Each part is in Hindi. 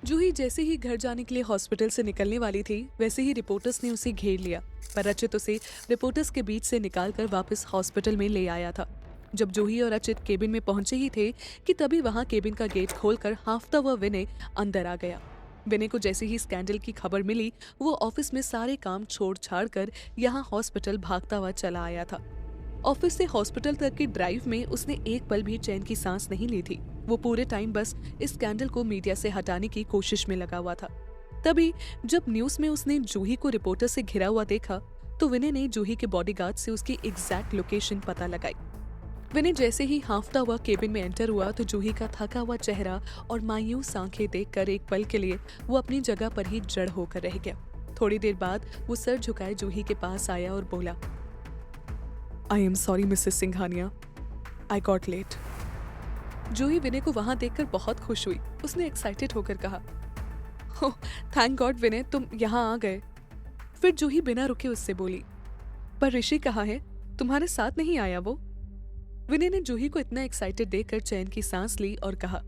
जूही जैसे ही घर जाने के लिए हॉस्पिटल से निकलने वाली थी, वैसे ही रिपोर्टर्स ने उसे घेर लिया। पर रचित उसे रिपोर्टर्स के बीच से निकालकर वापस हॉस्पिटल में ले आया था। जब जूही और रचित केबिन में पहुंचे ही थे कि तभी वहां केबिन का गेट खोलकर हांफता हुआ विनय अंदर आ गया। विनय को जैसे ही स्कैंडल की खबर मिली, वो ऑफिस में सारे काम छोड़ छाड़ कर यहाँ हॉस्पिटल भागता हुआ चला आया था। ऑफिस से हॉस्पिटल तक की ड्राइव में उसने एक पल भी चैन की सांस नहीं ली थी। वो पूरे टाइम बस इस स्कैंडल को मीडिया से हटाने की कोशिश में लगा हुआ था। तभी जब न्यूज में उसने जूही को रिपोर्टर से घिरा हुआ देखा, तो विनय ने जूही के बॉडीगार्ड से उसकी एग्जैक्ट लोकेशन पता लगाई। विनय जैसे ही हांफता हुआ केबिन में एंटर हुआ, तो जूही का थका हुआ चेहरा और मायूस आंखें देखकर एक पल के लिए वो अपनी जगह पर ही जड़ होकर रह गया। थोड़ी देर बाद वो सर झुकाए जूही के पास आया और बोला, I am sorry Mrs Singhania, I got late. Juhi Vinay को वहां देखकर बहुत खुश हुई। उसने एक्साइटेड होकर कहा, ओह थैंक गॉड विनय, तुम यहाँ आ गए। फिर जूही बिना रुके उससे बोली, पर ऋषि कहाँ है? तुम्हारे साथ नहीं आया वो? विनय ने जूही को इतना एक्साइटेड देखकर चैन की सांस ली और कहा,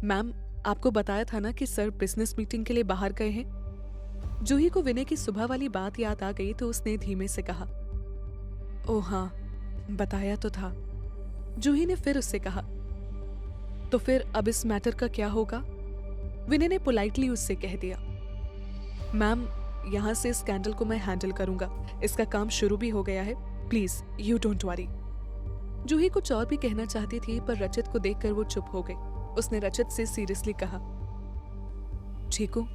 मैम आपको बताया था ना कि सर बिजनेस मीटिंग के लिए बाहर गए हैं। जूही को विनय की सुबह वाली बात याद आ गई, तो उसने धीमे से कहा, ओह हाँ बताया तो था। जूही ने फिर उससे कहा, तो फिर अब इस मैटर का क्या होगा? विनय ने पोलाइटली उससे कह दिया, मैम यहाँ से स्कैंडल को मैं हैंडल करूंगा, इसका काम शुरू भी हो गया है, प्लीज यू डोंट वरी। जूही कुछ और भी कहना चाहती थी, पर रचित को देखकर वो चुप हो गई। उसने रचित से सीरियसली कहा, चीकू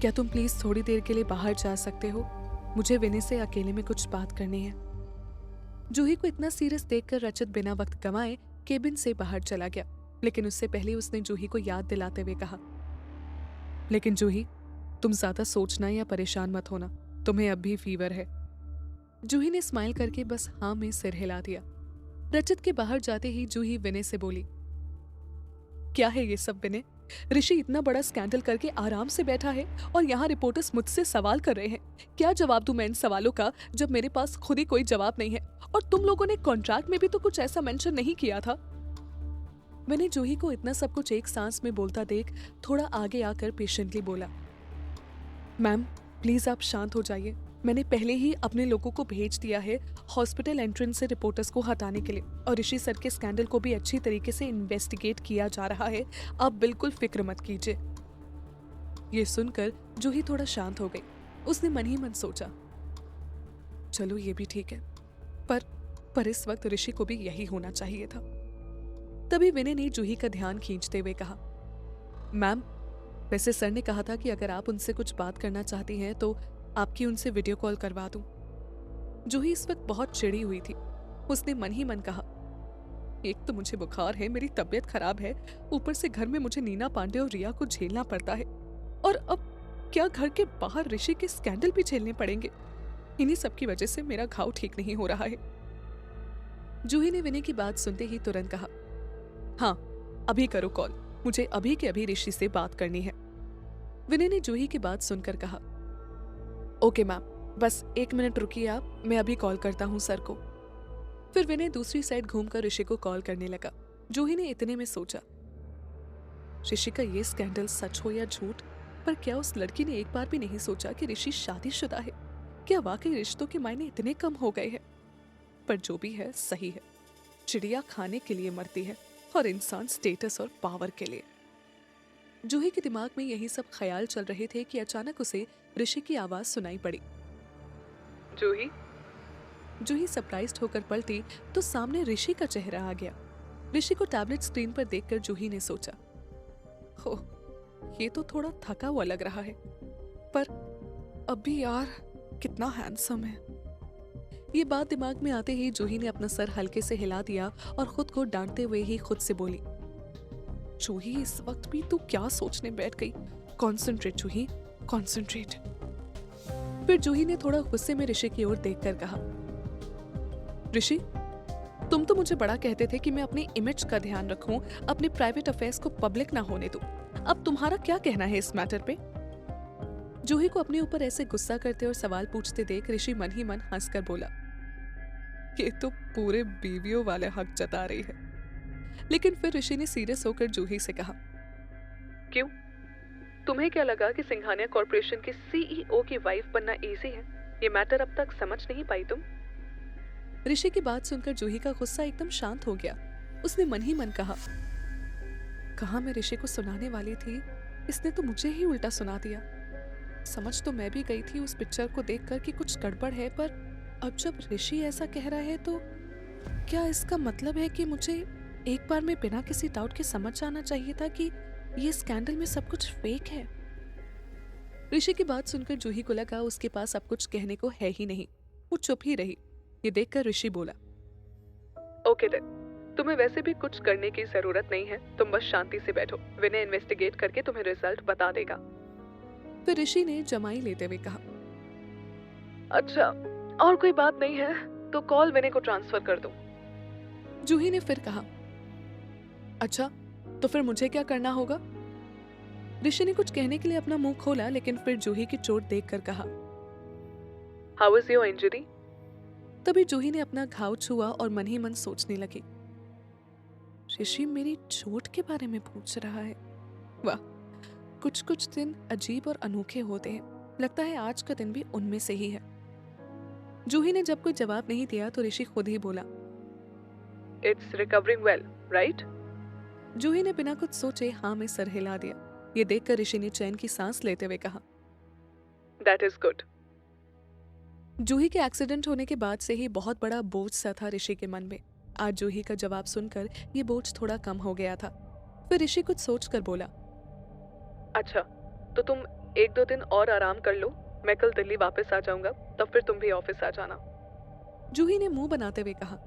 क्या तुम प्लीज थोड़ी देर के लिए बाहर जा सकते हो? मुझे विनय से अकेले में कुछ बात करनी है। जूही को इतना सीरियस देखकर रचित बिना वक्त गंवाए केबिन से बाहर चला गया, लेकिन उससे पहले उसने जूही को याद दिलाते हुए कहा, लेकिन जूही तुम ज्यादा सोचना या परेशान मत होना, तुम्हें अब भी फीवर है। जूही ने स्माइल करके बस हाँ में सिर हिला दिया। रचित के बाहर जाते ही जूही विनय से बोली, क्या है ये सब विनय? ऋषि इतना बड़ा स्कैंडल करके आराम से बैठा है और यहाँ रिपोर्टर्स मुझसे सवाल कर रहे हैं। क्या जवाब दूं मैं इन सवालों का, जब मेरे पास खुद ही कोई जवाब नहीं है? और तुम लोगों ने कॉन्ट्रैक्ट में भी तो कुछ ऐसा मेंशन नहीं किया था। मैंने जूही को इतना सब कुछ एक सांस में बोलता देख थोड़ा आगे आकर पेशेंटली बोला, मैम प्लीज आप शांत हो जाइए। मैंने पहले ही अपने लोगों को भेज दिया है हॉस्पिटल एंट्रेंस से रिपोर्टर्स को हटाने के लिए, और ऋषि सर के स्कैंडल को भी अच्छी तरीके से इन्वेस्टिगेट किया जा रहा है। आप बिल्कुल फिक्र मत कीजिए। ये सुनकर जूही थोड़ा शांत हो गई। उसने मन ही मन सोचा, चलो ये भी ठीक है, पर इस वक्त ऋषि को भी यही होना चाहिए था। तभी विनय ने जूही का ध्यान खींचते हुए कहा, मैम वैसे सर ने कहा था कि अगर आप उनसे कुछ बात करना चाहती हैं तो आपकी उनसे वीडियो कॉल करवा दूं। जूही इस वक्त बहुत चिड़ी हुई थी। उसने मन ही मन कहा, एक तो मुझे बुखार है, मेरी तबीयत खराब है, ऊपर से घर में मुझे नीना पांडे और रिया को झेलना पड़ता है, और अब क्या घर के बाहर ऋषि के स्कैंडल भी झेलने पड़ेंगे। इन्हीं सब की वजह से मेरा घाव ठीक नहीं हो रहा है। जूही ने विनय की बात सुनते ही तुरंत कहा, हाँ अभी करो कॉल, मुझे अभी के अभी ऋषि से बात करनी है। विनय ने जूही की बात सुनकर कहा, ओके मैम, बस 1 मिनट रुकिए आप, मैं अभी कॉल करता हूँ सर को। फिर विनय दूसरी साइड घूमकर ऋषि को कॉल करने लगा। जूही ने इतने में सोचा, ऋषि का ये स्कैंडल सच हो या झूठ, पर क्या उस लड़की ने एक बार भी नहीं सोचा कि ऋषि शादीशुदा है? क्या वाकई रिश्तों के मायने इतने कम हो गए हैं? पर जो भी है सही है, चिड़िया खाने के लिए मरती है और इंसान स्टेटस और पावर के लिए। जूही के दिमाग में यही सब ख्याल चल रहे थे कि अचानक उसे ऋषि की आवाज सुनाई पड़ी, जूही। जूही सरप्राइज्ड होकर पलटी तो सामने ऋषि का चेहरा आ गया। ऋषि को टैबलेट स्क्रीन पर देखकर जूही ने सोचा, हो ये तो थोड़ा थका हुआ लग रहा है, पर अब भी यार कितना हैंडसम है। ये बात दिमाग में आते ही जूही ने अपना सर हल्के से हिला दिया और खुद को डांटते हुए ही खुद से बोली, जूही इस वक्त भी तू क्या सोचने बैठ गई? कॉन्सेंट्रेट जूही, कॉन्सेंट्रेट। फिर जूही ने थोड़ा गुस्से में ऋषि की ओर देखकर कहा, ऋषि तुम तो मुझे बड़ा कहते थे कि मैं अपनी इमेज का ध्यान रखूं, अपने प्राइवेट अफेयर्स को पब्लिक ना होने दूं। अब तुम्हारा क्या कहना है इस मैटर पे? जूही को अपने ऊपर ऐसे गुस्सा करते और सवाल पूछते देख ऋषि मन ही मन हंसकर बोला, ये तो पूरे बीवियों वाले हक जता रही है। लेकिन फिर ऋषि ने सीरियस होकर जूही से कहा, क्यों तुम्हें क्या लगा कि सिंघानिया कॉर्पोरेशन की सीईओ की वाइफ बनना इजी है? ये मैटर अब तक समझ नहीं पाई तुम? ऋषि की बात सुनकर जूही का गुस्सा एकदम शांत हो गया। उसने मन ही मन कहा मैं ऋषि को सुनाने वाली थी, इसने तो मुझे ही उल्टा सुना दिया। समझ तो मैं भी गई थी उस पिक्चर को देखकर कि कुछ गड़बड़ है, पर अब जब ऋषि ऐसा कह रहा है तो क्या इसका मतलब है कि मुझे एक बार में बिना किसी डाउट के समझ जाना चाहिए था कि ये स्कैंडल में सब कुछ फेक है? ऋषि की बात सुनकर जूही को लगा उसके पास अब कुछ कहने को है ही नहीं। वो चुप ही रही। ये देखकर ऋषि बोला, ओके देन, तुम्हें वैसे भी कुछ करने की जरूरत नहीं है, तुम बस शांति से बैठो, विनय इन्वेस्टिगेट करके तुम्हें रिजल्ट बता देगा। फिर ऋषि ने जमाई लेते हुए कहा, अच्छा, और कोई बात नहीं है तो कॉल विनय को ट्रांसफर कर दो। जूही ने फिर कहा, अच्छा, तो फिर मुझे क्या करना होगा? ऋषि ने कुछ कहने के लिए अपना मुंह खोला, लेकिन फिर जूही की चोट देखकर कहा, हाउ इज योर इंजरी? तभी जूही ने अपना घाव छुआ और मन ही मन सोचने लगी, ऋषि मेरी चोट के बारे में पूछ रहा है। वाह, कुछ कुछ दिन अजीब और अनोखे होते हैं। लगता है आज का दिन भी उनमें से ही है। जूही ने जब कोई जवाब नहीं दिया तो ऋषि खुद ही बोला, इट्स रिकवरिंग वेल, राइट? जूही ने बिना कुछ सोचे हाँ में सर हिला दिया। ये देखकर ऋषि ने चैन की सांस लेते हुए कहा, दैट इज गुड। जूही के एक्सीडेंट होने के बाद से ही बहुत बड़ा बोझ सा था ऋषि के मन में। आज जूही का जवाब सुनकर ये बोझ थोड़ा कम हो गया था। फिर ऋषि कुछ सोचकर बोला, अच्छा, तो तुम 1-2 दिन और आराम कर लो, मैं कल दिल्ली वापस आ जाऊंगा, तब फिर तुम भी ऑफिस आ जाना। जूही ने मुंह बनाते हुए कहा,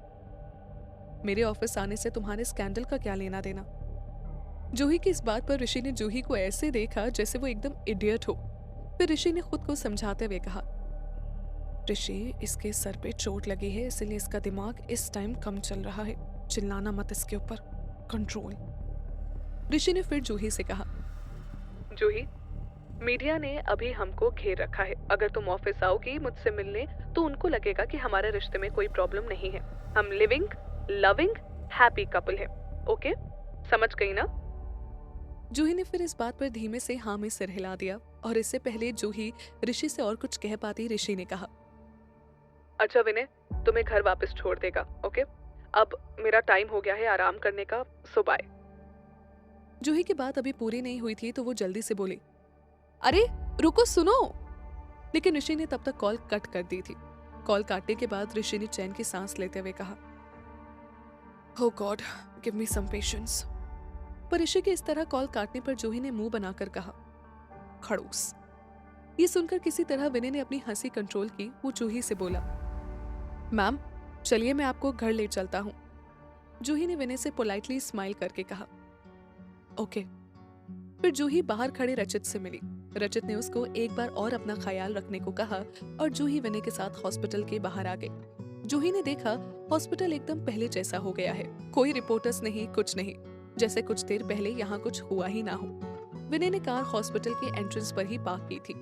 मेरे ऑफिस आने से तुम्हारे स्कैंडल का क्या लेना देना? जूही की इस बात पर ऋषि ने जूही को ऐसे देखा जैसे वो एकदम इडियट हो। फिर ऋषि ने खुद को समझाते हुए कहा, ऋषि, इसके सर पे चोट लगी है, इसलिए इसका दिमाग इस टाइम कम चल रहा है, चिल्लाना मत इसके ऊपर, कंट्रोल। ऋषि ने फिर जूही से कहा, जूही, मीडिया ने अभी हमको घेर रखा है, अगर तुम ऑफिस आओगी मुझसे मिलने तो उनको लगेगा कि हमारे रिश्ते में कोई प्रॉब्लम नहीं है, हम लिविंग लविंग हैप्पी कपल है, ओके? समझ गई ना? जूही ने फिर इस बात पर धीमे से हाँ में सिर हिला दिया, और इससे पहले जूही ऋषि से और कुछ कह पाती ऋषि ने कहा, अच्छा विनय, तुम्हें घर वापस छोड़ देगा, ओके? अब मेरा टाइम हो गया है आराम करने का, सो बाय। जूही की बात अभी पूरी नहीं हुई थी तो वो जल्दी से बोली, अरे रुको, सुनो। लेकिन ऋषि ने तब तक कॉल कट कर दी थी। कॉल काटने के बाद ऋषि ने चैन की सांस लेते हुए कहा, Oh God, give me some patience। पर ऋषि के इस तरह कॉल काटने पर जूही ने मुंह बनाकर कहा, खड़ूस। ये सुनकर किसी तरह विनय ने अपनी हंसी कंट्रोल की। वो जूही से बोला, मैम चलिए मैं आपको घर ले चलता हूँ। जूही ने विनय से पोलाइटली स्माइल करके कहा, ओके। फिर जूही बाहर खड़े रचित से मिली। रचित ने उसको एक बार और अपना ख्याल रखने को कहा और जूही विनय के साथ हॉस्पिटल के बाहर आ गई। जूही ने देखा हॉस्पिटल एकदम पहले जैसा हो गया है, कोई रिपोर्टर्स नहीं, कुछ नहीं, जैसे कुछ देर पहले यहाँ कुछ हुआ ही ना हो। विनय ने कार हॉस्पिटल के एंट्रेंस पर ही पार्क की थी।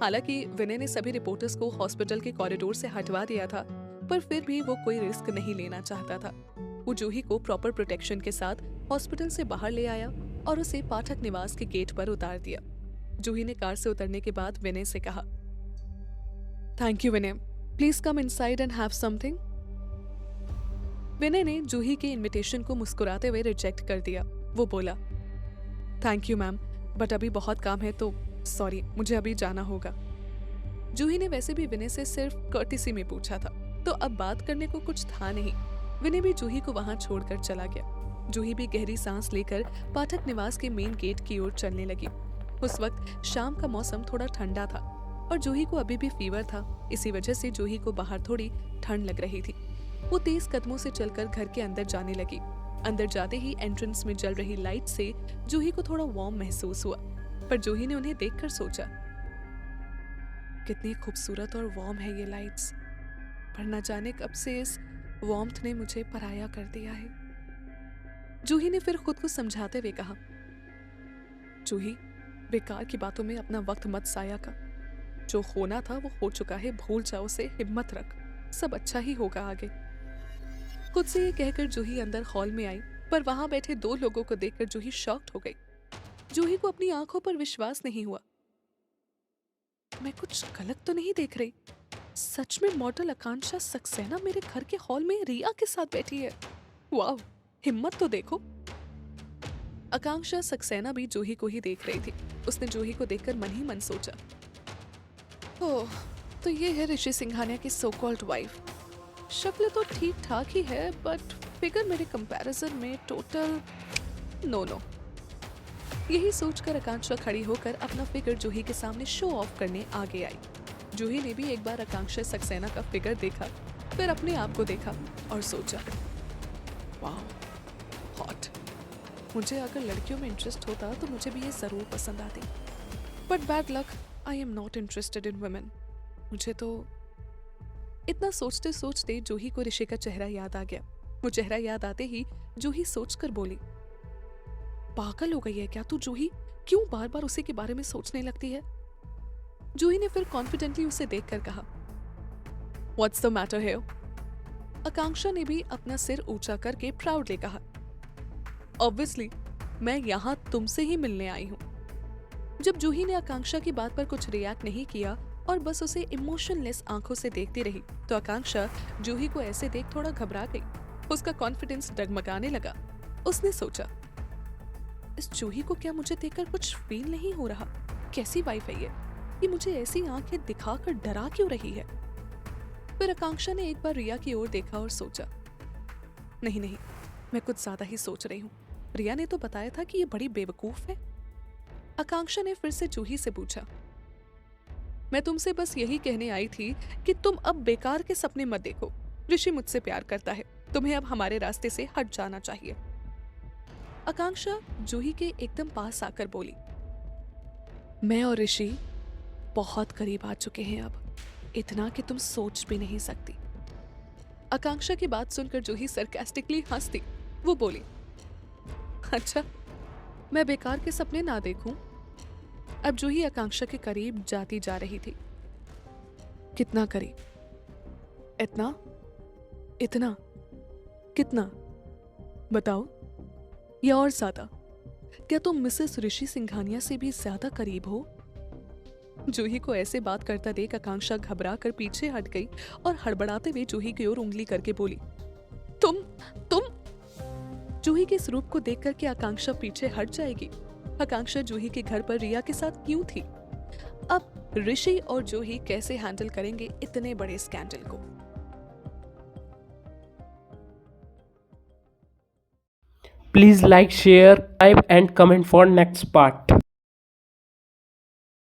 हालांकि विनय ने सभी रिपोर्टर्स को हॉस्पिटल के कॉरिडोर से हटवा दिया था, पर फिर भी वो कोई रिस्क नहीं लेना चाहता था। वो जूही को प्रॉपर प्रोटेक्शन के साथ हॉस्पिटल से बाहर ले आया और उसे पाठक निवास के गेट पर उतार दिया। जूही ने कार से उतरने के बाद विनय से कहा, thank you Vinay, please come inside and have something. Vinay ने जूही के इनविटेशन को मुस्कुराते हुए रिजेक्ट कर दिया। वो बोला, थैंक यू मैम, बट अभी बहुत काम है तो सॉरी, मुझे अभी जाना होगा। जूही ने वैसे भी विनय से सिर्फ कर्टिसी में पूछा था, तो अब बात करने को कुछ था नहीं। विनय भी जूही को वहां छोड़कर चला गया। जूही भी गहरी सांस लेकर पाठक निवास के मेन गेट की ओर चलने लगी। उस वक्त शाम का मौसम थोड़ा ठंडा था और जूही को अभी भी फीवर था। इसी वजह से जूही को बाहर थोड़ी ठंड लग रही थी। वो तेज कदमों से चलकर घर के अंदर जाने लगी। अंदर जाते ही एंट्रेंस में जल रही लाइट से जूही को थोड़ा वार्म महसूस हुआ, पर जूही ने उन्हें देखकर सोचा, कितनी खूबसूरत और वार्म है ये लाइट्स, पर न जाने कब से इस वार्मथ ने मुझे पराया कर दिया है। जूही ने फिर खुद को समझाते हुए कहा, जूही, बेकार की बातों में अपना वक्त मत साया कर। जो होना था वो हो चुका है, भूल जाओ उसे, हिम्मत रख, सब अच्छा ही होगा आगे। खुद से ये कहकर जूही अंदर हॉल में आई, पर वहां बैठे 2 लोगों को देखकर जूही शॉक्ड हो गई। जूही को अपनी आंखों पर विश्वास नहीं हुआ। मैं कुछ गलत तो नहीं देख रही? सच में मॉडल आकांक्षा सक्सेना मेरे घर के हॉल में रिया के साथ बैठी है। वाह, हिम्मत तो देखो। आकांक्षा सक्सेना भी जूही को ही देख रही थी। उसने जूही को देखकर मन ही मन सोचा, ओह, तो ये है ऋषि सिंघानिया की सो कॉल्ड वाइफ। शक्ल तो ठीक ठाक ही है, बट फिगर मेरे कंपैरिजन में टोटल नो। यही सोचकर आकांक्षा खड़ी होकर अपना फिगर जूही के सामने शो ऑफ करने आगे आई। जूही ने भी एक बार आकांक्षा सक्सेना का फिगर देखा, फिर अपने आप को देखा और सोचा, वाह, हॉट। मुझे अगर लड़कियों में इंटरेस्ट होता तो मुझे भी ये जरूर पसंद आती, but bad luck, I am not interested in women. मुझे तो। इतना सोचते सोचते जूही को ऋषि का चेहरा याद आ गया। वो चेहरा याद आते ही जूही सोचकर बोली, पागल हो गई है क्या तू जूही? क्यों बार बार उसी के बारे में सोचने लगती है? जूही ने फिर कॉन्फिडेंटली उसे देखकर कहा, व्हाट्स द मैटर हियर? आकांक्षा ने भी अपना सिर ऊंचा करके प्राउडली कहा, ऑब्वियसली मैं यहाँ तुमसे ही मिलने आई हूँ। जब जूही ने आकांक्षा की बात पर कुछ रिएक्ट नहीं किया और बस उसे इमोशनलेस आंखों से देखती रही, तो आकांक्षा जूही को ऐसे देख थोड़ा घबरा गई। उसका कॉन्फिडेंस डगमगाने लगा। उसने सोचा, इस जूही को क्या मुझे देखकर कुछ फील नहीं हो रहा? कैसी वाइफ है ये मुझे ऐसी आंखें दिखाकर डरा क्यों रही है? फिर आकांक्षा ने एक बार रिया की ओर देखा और सोचा, नहीं, मैं कुछ ज्यादा ही सोच रही हूँ। रिया ने तो बताया था कि ये बड़ी बेवकूफ है। आकांक्षा ने फिर से जूही से पूछा, मैं तुमसे बस यही कहने आई थी कि तुम अब बेकार के सपने मत देखो। ऋषि मुझसे प्यार करता है, तुम्हें अब हमारे रास्ते से हट जाना चाहिए। आकांक्षा जूही के एकदम पास आकर बोली, मैं और ऋषि बहुत करीब आ चुके हैं अब, इतना कि तुम सोच भी नहीं सकती। आकांक्षा की बात सुनकर जूही सरकास्टिकली हंस दी। वो बोली, अच्छा, मैं बेकार के सपने ना देखूं? अब जूही आकांक्षा के करीब जाती जा रही थी। कितना करीब? इतना? इतना? कितना? बताओ, या और ज्यादा? क्या तुम मिसेस ऋषि सिंघानिया से भी ज्यादा करीब हो? जूही को ऐसे बात करता देख आकांक्षा घबरा कर पीछे हट गई और हड़बड़ाते हुए जूही की ओर उंगली करके बोली, तुम। जूही के इस रूप को देखकर के आकांक्षा पीछे हट जाएगी? आकांक्षा जूही के घर पर रिया के साथ क्यों थी? अब ऋषि और जूही कैसे हैंडल करेंगे इतने बड़े स्कैंडल को? Please like, share, subscribe and comment for next part.